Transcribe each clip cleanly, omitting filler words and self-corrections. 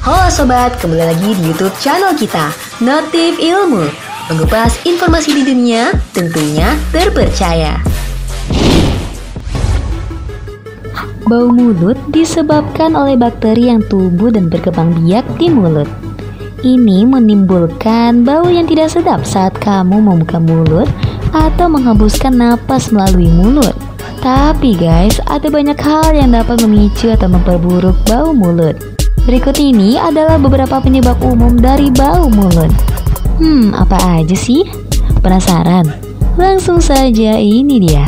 Halo sobat, kembali lagi di YouTube channel kita, Notif Ilmu, mengupas informasi di dunia tentunya terpercaya. Bau mulut disebabkan oleh bakteri yang tumbuh dan berkembang biak di mulut. Ini menimbulkan bau yang tidak sedap saat kamu membuka mulut atau menghembuskan napas melalui mulut. Tapi guys, ada banyak hal yang dapat memicu atau memperburuk bau mulut. Berikut ini adalah beberapa penyebab umum dari bau mulut. Apa aja sih? Penasaran? Langsung saja, ini dia.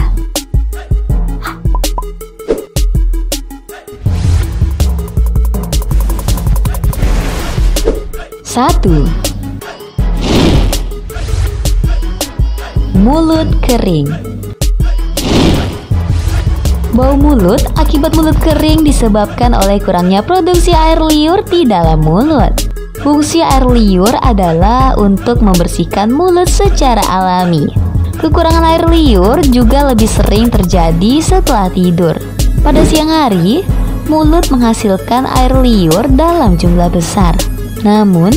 Satu, mulut kering. Bau mulut akibat mulut kering disebabkan oleh kurangnya produksi air liur di dalam mulut. Fungsi air liur adalah untuk membersihkan mulut secara alami. Kekurangan air liur juga lebih sering terjadi setelah tidur. Pada siang hari, mulut menghasilkan air liur dalam jumlah besar. Namun,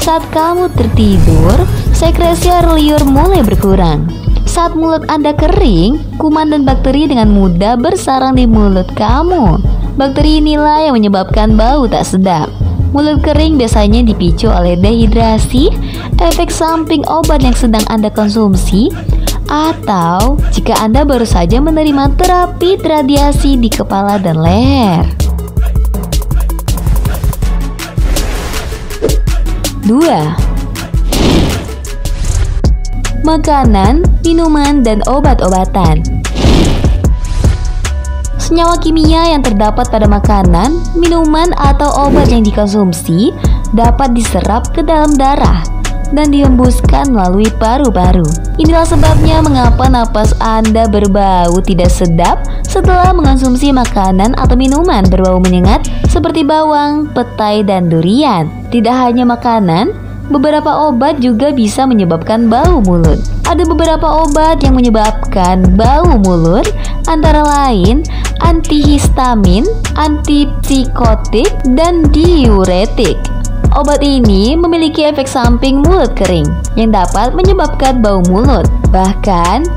saat kamu tertidur, sekresi air liur mulai berkurang. Saat mulut Anda kering, kuman dan bakteri dengan mudah bersarang di mulut kamu. Bakteri inilah yang menyebabkan bau tak sedap. Mulut kering biasanya dipicu oleh dehidrasi, efek samping obat yang sedang Anda konsumsi, atau jika Anda baru saja menerima terapi radiasi di kepala dan leher. 2. Makanan, minuman, dan obat-obatan. Senyawa kimia yang terdapat pada makanan, minuman, atau obat yang dikonsumsi dapat diserap ke dalam darah dan dihembuskan melalui paru-paru. Inilah sebabnya mengapa napas Anda berbau tidak sedap setelah mengonsumsi makanan atau minuman berbau menyengat seperti bawang, petai, dan durian. Tidak hanya makanan, beberapa obat juga bisa menyebabkan bau mulut. Ada beberapa obat yang menyebabkan bau mulut, antara lain antihistamin, antipsikotik, dan diuretik. Obat ini memiliki efek samping mulut kering yang dapat menyebabkan bau mulut. Bahkan,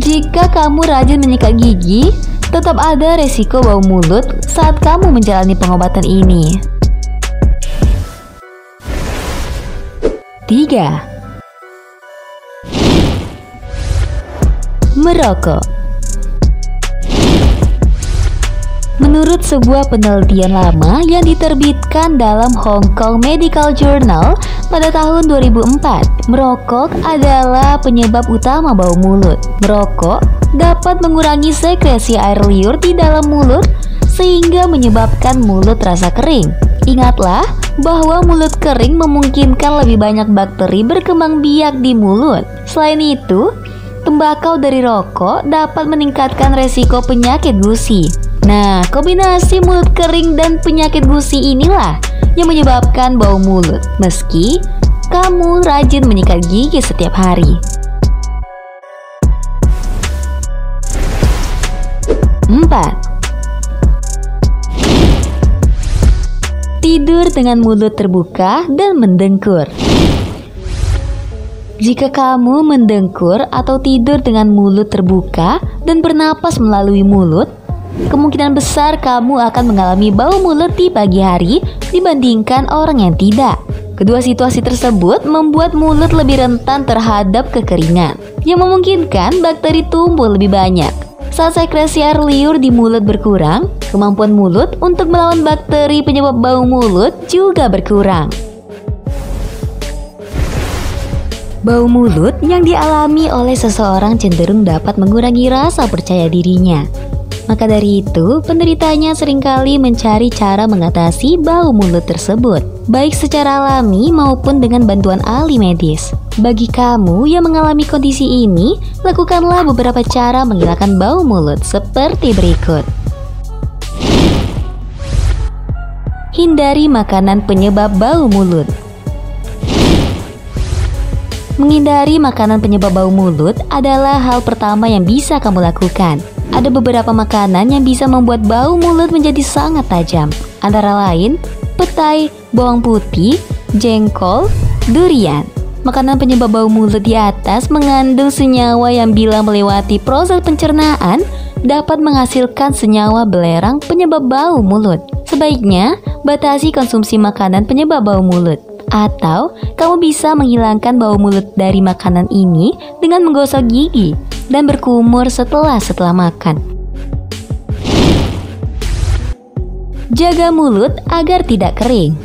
jika kamu rajin menyikat gigi, tetap ada resiko bau mulut saat kamu menjalani pengobatan ini. 3. Merokok. Menurut sebuah penelitian lama yang diterbitkan dalam Hong Kong Medical Journal pada tahun 2004, merokok adalah penyebab utama bau mulut. Merokok dapat mengurangi sekresi air liur di dalam mulut sehingga menyebabkan mulut terasa kering. Ingatlah bahwa mulut kering memungkinkan lebih banyak bakteri berkembang biak di mulut. Selain itu, tembakau dari rokok dapat meningkatkan resiko penyakit gusi. Nah, kombinasi mulut kering dan penyakit gusi inilah yang menyebabkan bau mulut, meski kamu rajin menyikat gigi setiap hari. 4. Tidur dengan mulut terbuka dan mendengkur. Jika kamu mendengkur atau tidur dengan mulut terbuka dan bernapas melalui mulut, kemungkinan besar kamu akan mengalami bau mulut di pagi hari dibandingkan orang yang tidak. Kedua situasi tersebut membuat mulut lebih rentan terhadap kekeringan, yang memungkinkan bakteri tumbuh lebih banyak. Saat sekresi air liur di mulut berkurang, kemampuan mulut untuk melawan bakteri penyebab bau mulut juga berkurang. Bau mulut yang dialami oleh seseorang cenderung dapat mengurangi rasa percaya dirinya. Maka dari itu, penderitanya seringkali mencari cara mengatasi bau mulut tersebut, baik secara alami maupun dengan bantuan ahli medis. Bagi kamu yang mengalami kondisi ini, lakukanlah beberapa cara menghilangkan bau mulut seperti berikut. Hindari makanan penyebab bau mulut. Menghindari makanan penyebab bau mulut adalah hal pertama yang bisa kamu lakukan. Ada beberapa makanan yang bisa membuat bau mulut menjadi sangat tajam, antara lain petai, bawang putih, jengkol, durian. Makanan penyebab bau mulut di atas mengandung senyawa yang bila melewati proses pencernaan dapat menghasilkan senyawa belerang penyebab bau mulut. Sebaiknya batasi konsumsi makanan penyebab bau mulut. Atau kamu bisa menghilangkan bau mulut dari makanan ini dengan menggosok gigi dan berkumur setelah makan. Jaga mulut agar tidak kering.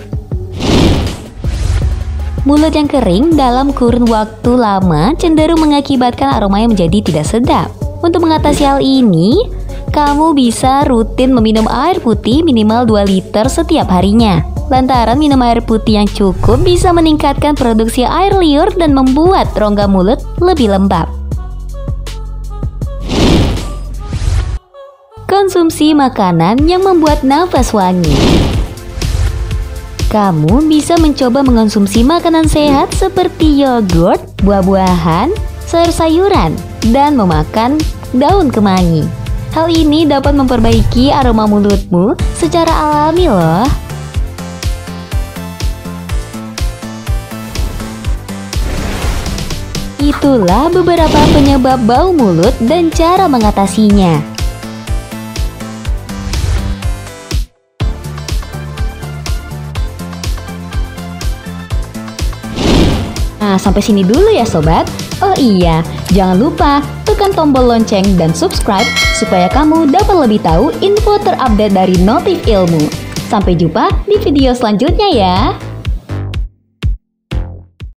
Mulut yang kering dalam kurun waktu lama cenderung mengakibatkan aroma yang menjadi tidak sedap. Untuk mengatasi hal ini, kamu bisa rutin meminum air putih minimal 2 liter setiap harinya. Lantaran minum air putih yang cukup bisa meningkatkan produksi air liur dan membuat rongga mulut lebih lembab. Konsumsi makanan yang membuat nafas wangi. Kamu bisa mencoba mengonsumsi makanan sehat seperti yogurt, buah-buahan, sayur-sayuran, dan memakan daun kemangi. Hal ini dapat memperbaiki aroma mulutmu secara alami loh. Itulah beberapa penyebab bau mulut dan cara mengatasinya. Nah, sampai sini dulu ya sobat. Oh iya, jangan lupa tekan tombol lonceng dan subscribe supaya kamu dapat lebih tahu info terupdate dari Notif Ilmu. Sampai jumpa di video selanjutnya ya.